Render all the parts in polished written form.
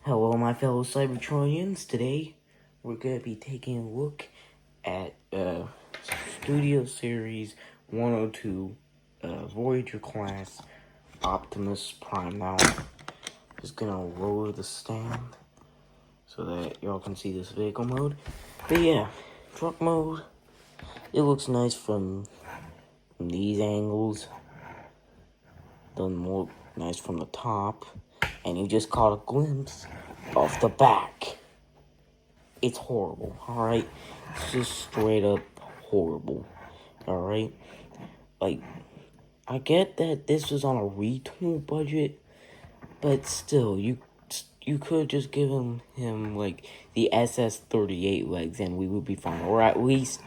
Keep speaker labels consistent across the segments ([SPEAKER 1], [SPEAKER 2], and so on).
[SPEAKER 1] Hello, my fellow Cybertronians. Today, we're going to be taking a look at Studio Series 102 Voyager class Optimus Prime. Now, I'm just going to lower the stand so that y'all can see this vehicle mode. But yeah, truck mode, it looks nice from these angles. Doesn't look nice from the top. And you just caught a glimpse of the back. It's horrible, alright? It's just straight up horrible, alright? Like, I get that this was on a retool budget, but still, you could just give him like, the SS-38 legs and we would be fine. Or at least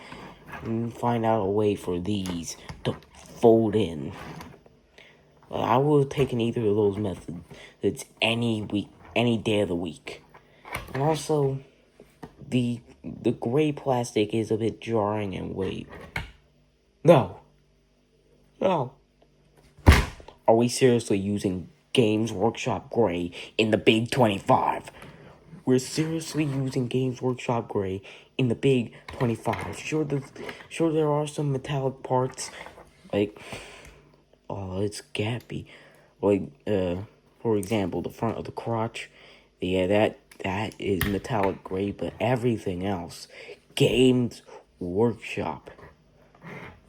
[SPEAKER 1] find out a way for these to fold in. I would have taken either of those methods. It's any day of the week. And also, the gray plastic is a bit jarring and wait. No. Are we seriously using Games Workshop Gray in the Big 25? We're seriously using Games Workshop Gray in the Big 25. Sure, there are some metallic parts, like, oh, it's gappy. Like, for example, the front of the crotch. Yeah, that is metallic gray, but everything else, Games Workshop.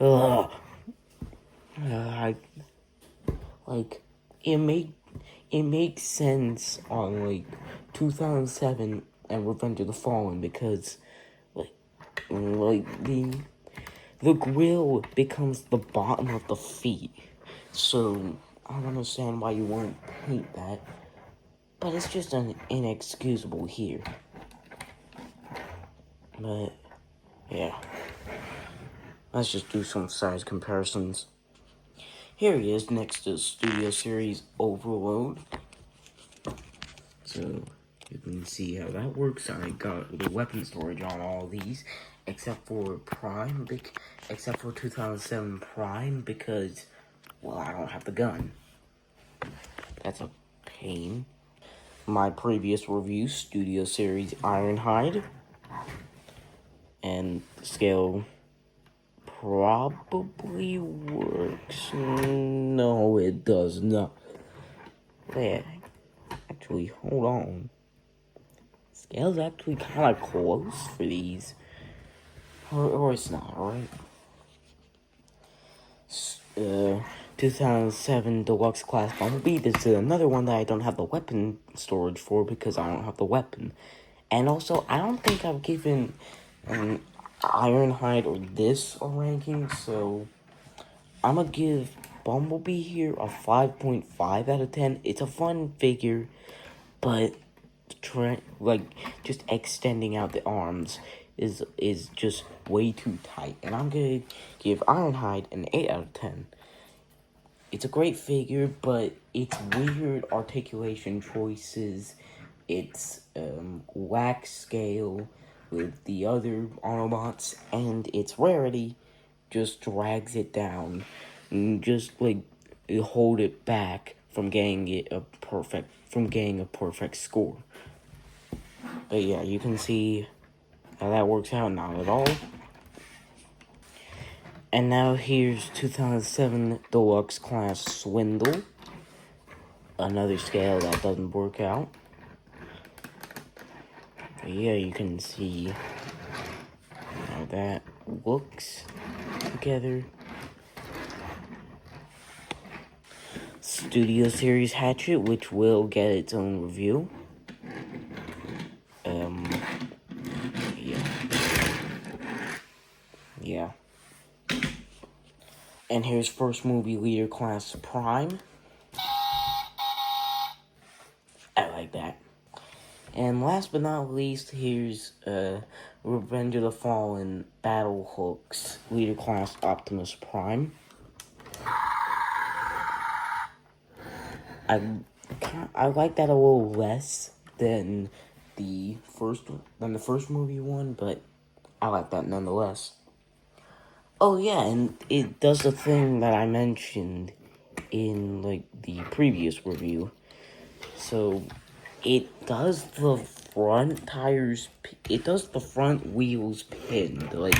[SPEAKER 1] Ugh. It makes sense on, like, 2007 and Revenge of the Fallen because, like the grill becomes the bottom of the feet. So, I don't understand why you wouldn't paint that. But it's just inexcusable here. But, yeah. Let's just do some size comparisons. Here he is next to Studio Series Overload. So, you can see how that works. I got the weapon storage on all these, except for Prime, except for 2007 Prime, because, well, I don't have the gun. That's a pain. My previous review, Studio Series Ironhide, and scale probably works. No, it does not. Wait, actually, hold on. Scale's actually kind of close for these. Or it's not, alright? 2007 Deluxe Class Bumblebee. This is another one that I don't have the weapon storage for because I don't have the weapon. And also, I don't think I've given Ironhide or this a ranking, so I'm gonna give Bumblebee here a 5.5 out of 10. It's a fun figure, but just extending out the arms is just way too tight. And I'm gonna give Ironhide an 8 out of 10. It's a great figure, but it's weird articulation choices. It's wax scale with the other Autobots, and its rarity just drags it down and just like hold it back from getting a perfect score. But yeah, you can see how that works out. Not at all. And now here's 2007 Deluxe Class Swindle. Another scale that doesn't work out. But yeah, you can see how that looks together. Studio Series Hatchet, which will get its own review. Yeah. And here's First Movie Leader Class Prime. I like that. And last but not least, here's Revenge of the Fallen Battle Hooks Leader Class Optimus Prime. I like that a little less than the first movie one, but I like that nonetheless. Oh yeah, and it does the thing that I mentioned in like the previous review. So it does the front tires, it does the front wheels pinned, like,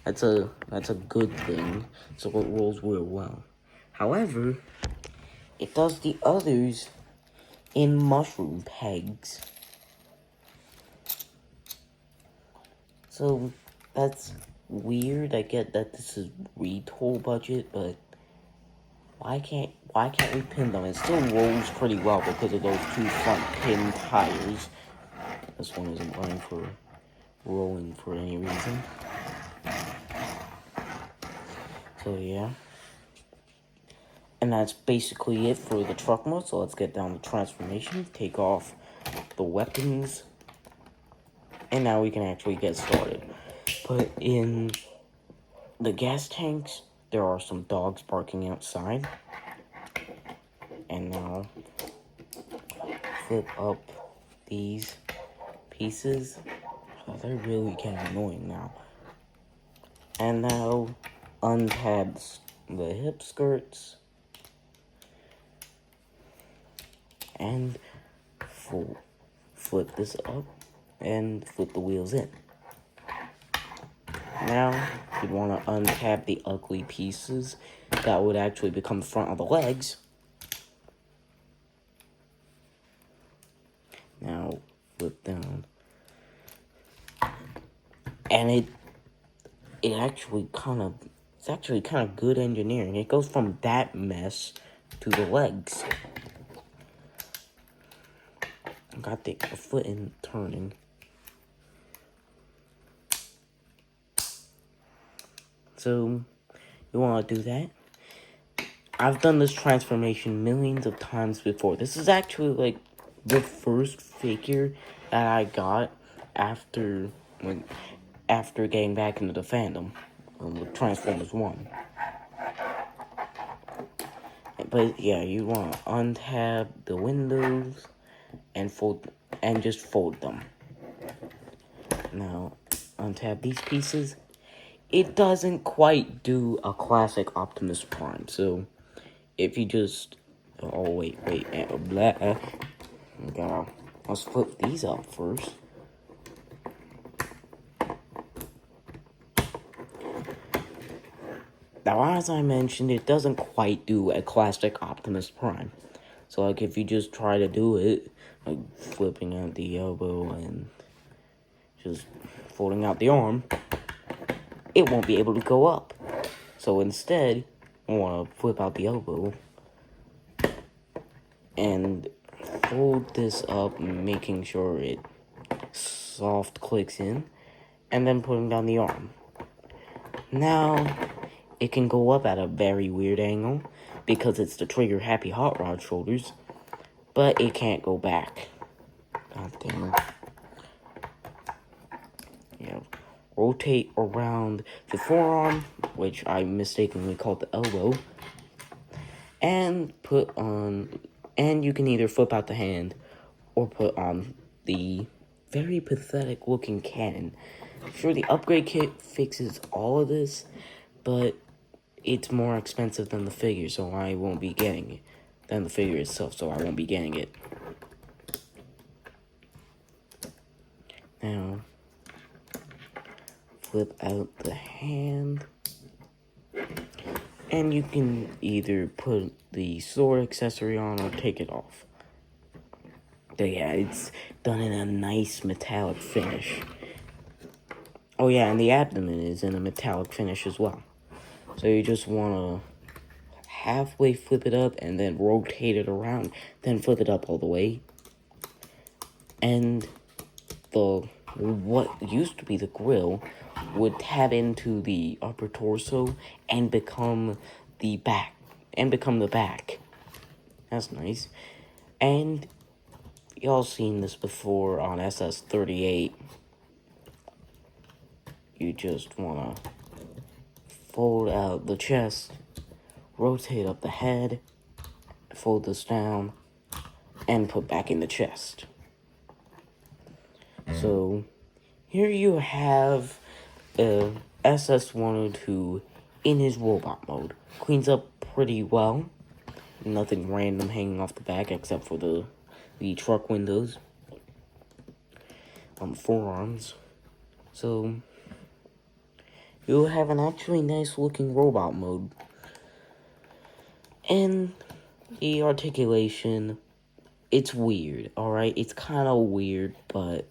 [SPEAKER 1] that's a good thing, so it rolls real well. However, it does the others in mushroom pegs. So, that's weird. I get that this is retool budget, but why can't we pin them? It still rolls pretty well because of those two front pin tires. This one isn't rolling for any reason. So yeah. And that's basically it for the truck mode. So let's get down to transformation, take off the weapons, and now we can actually get started. But in the gas tanks, there are some dogs barking outside. And now, flip up these pieces. Oh, they're really getting annoying now. And now, untab the hip skirts. And flip this up and flip the wheels in. Now, you'd want to untab the ugly pieces that would actually become the front of the legs. Now, flip down. And it's actually kind of good engineering. It goes from that mess to the legs. Got the foot in turning. So, you want to do that? I've done this transformation millions of times before. This is actually like the first figure that I got after getting back into the fandom with Transformers 1. But yeah, you want to untab the windows and just fold them. Now, untab these pieces. It doesn't quite do a classic Optimus Prime, so if you just... Oh, wait, blah. Let's flip these up first. Now, as I mentioned, it doesn't quite do a classic Optimus Prime. So, like, if you just try to do it, like flipping out the elbow and just folding out the arm, it won't be able to go up. So instead, I want to flip out the elbow and fold this up, making sure it soft clicks in, and then putting down the arm. Now, it can go up at a very weird angle because it's the Trigger Happy Hot Rod shoulders, but it can't go back. God damn it. Yeah. Rotate around the forearm, which I mistakenly called the elbow, and and you can either flip out the hand or put on the very pathetic looking cannon. Sure, the upgrade kit fixes all of this, but it's more expensive than the figure, so I won't be getting it. Than the figure itself, so I won't be getting it. Now, flip out the hand, and you can either put the sword accessory on or take it off. But yeah, it's done in a nice metallic finish. Oh yeah, and the abdomen is in a metallic finish as well. So you just want to halfway flip it up and then rotate it around, then flip it up all the way. And what used to be the grill would tab into the upper torso and become the back. That's nice. And y'all seen this before on SS-38. You just wanna fold out the chest, rotate up the head, fold this down, and put back in the chest. So, here you have SS-102 in his robot mode. Cleans up pretty well. Nothing random hanging off the back except for the truck windows. forearms. So you'll have an actually nice looking robot mode. And the articulation, it's weird, alright? It's kind of weird, but,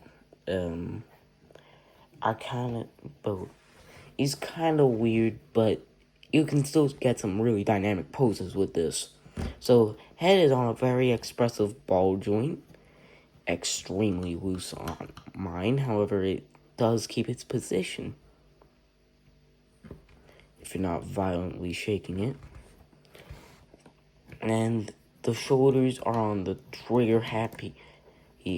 [SPEAKER 1] it's kind of weird, but you can still get some really dynamic poses with this. So, head is on a very expressive ball joint, extremely loose on mine, however, it does keep its position if you're not violently shaking it. And the shoulders are on the trigger happy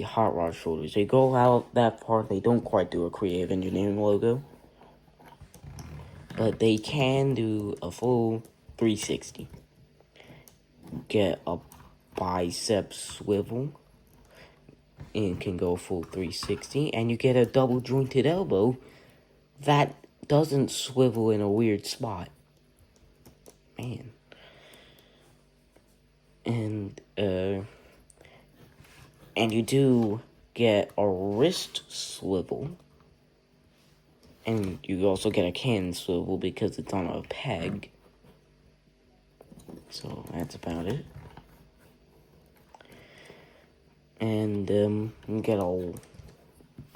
[SPEAKER 1] hot rod shoulders. They go out that far. They don't quite do a creative engineering logo, but they can do a full 360. Get a bicep swivel and can go full 360, and you get a double jointed elbow that doesn't swivel in a weird spot. Man. And you do get a wrist swivel. And you also get a can swivel because it's on a peg. So that's about it. And you get a...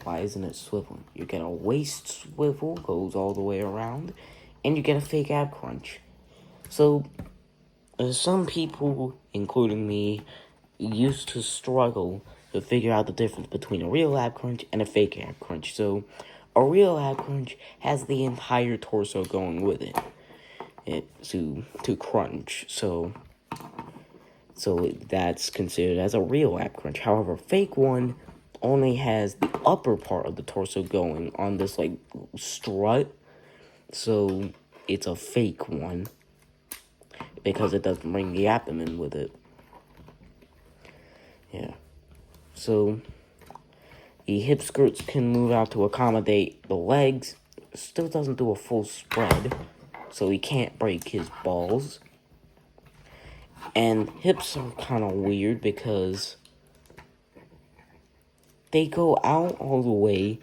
[SPEAKER 1] Why isn't it swiveling? You get a waist swivel, goes all the way around. And you get a fake ab crunch. So, some people, including me, used to struggle to figure out the difference between a real ab crunch and a fake ab crunch. So, a real ab crunch has the entire torso going with it to crunch. So that's considered as a real ab crunch. However, a fake one only has the upper part of the torso going on this like strut. So it's a fake one because it doesn't bring the abdomen with it. Yeah. So the hip skirts can move out to accommodate the legs. Still doesn't do a full spread, so he can't break his balls. And hips are kind of weird because they go out all the way,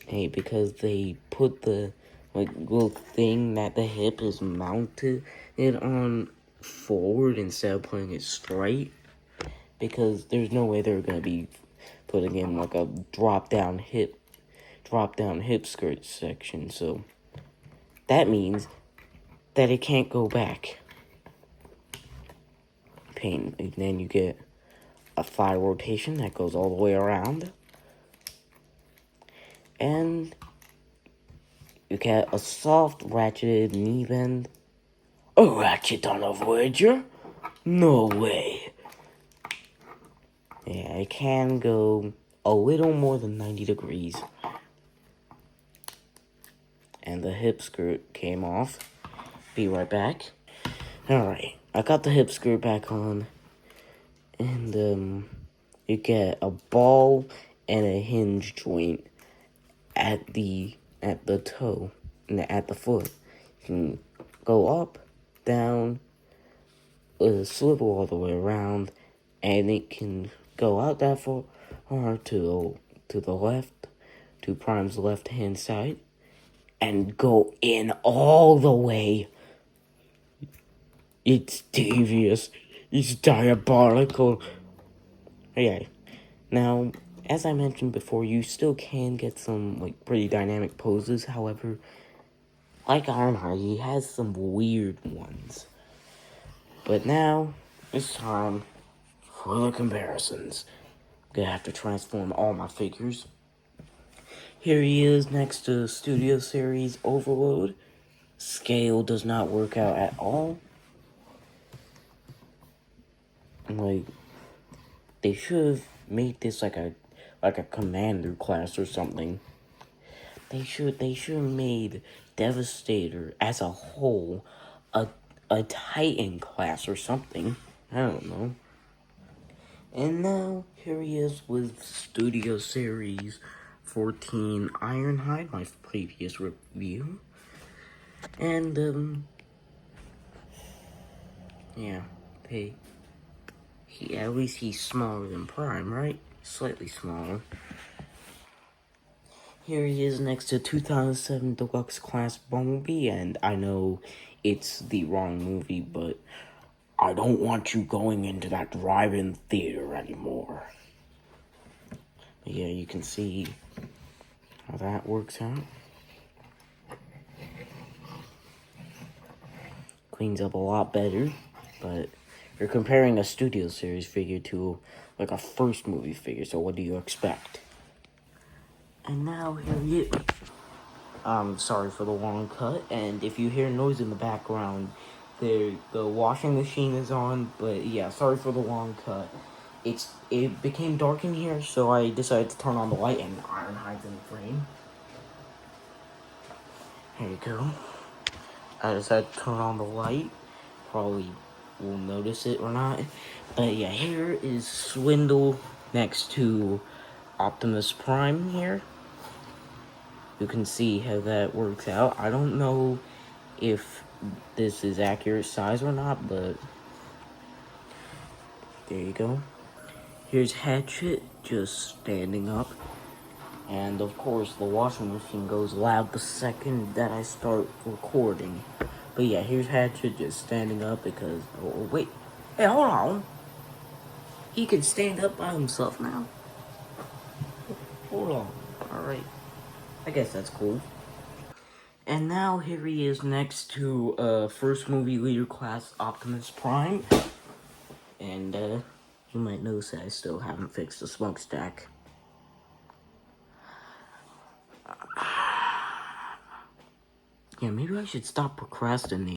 [SPEAKER 1] because they put the little thing that the hip is mounted on forward instead of putting it straight, because there's no way they're gonna be putting in like a drop down hip skirt section. So that means that it can't go back. And then you get a thigh rotation that goes all the way around. And you get a soft ratcheted knee bend. A ratchet on a Voyager? No way. Yeah, it can go a little more than 90 degrees. And the hip skirt came off. Be right back. Alright, I got the hip skirt back on. And, you get a ball and a hinge joint at the toe, and at the foot. You can go up, down, swivel all the way around, and it can go out that far to the left, to Prime's left-hand side, and go in all the way. It's devious. It's diabolical. Okay, now, as I mentioned before, you still can get some, pretty dynamic poses. However, like Ironheart, he has some weird ones. But now, it's time for the comparisons. I'm gonna have to transform all my figures. Here he is next to Studio Series Overload. Scale does not work out at all. They should have made this like a commander class or something. They should have made Devastator as a whole a Titan class or something. I don't know. And now here he is with Studio Series 14 Ironhide, my previous review. And yeah, at least he's smaller than Prime, right? Slightly smaller. Here he is next to 2007 Deluxe Class Bumblebee, and I know it's the wrong movie, but I don't want you going into that drive-in theater anymore. But yeah, you can see how that works out. Cleans up a lot better, but you're comparing a studio series figure to like a first movie figure, so what do you expect? And now here he is. Sorry for the long cut, and if you hear noise in the background, the washing machine is on, but yeah, sorry for the long cut. It became dark in here, so I decided to turn on the light, and Iron hides in the frame. Here you go. I decided to turn on the light. Probably will notice it or not. But yeah, here is Swindle next to Optimus Prime here. You can see how that works out. I don't know if this is accurate size or not, but there you go. Here's Hatchet just standing up. And of course, the washing machine goes loud the second that I start recording. But yeah, here's Hatchet just standing up because... Oh, wait. Hey, hold on. He can stand up by himself now. Hold on. Alright. I guess that's cool. And now here he is next to first movie leader class Optimus Prime. And you might notice that I still haven't fixed the smokestack. Yeah, maybe I should stop procrastinating.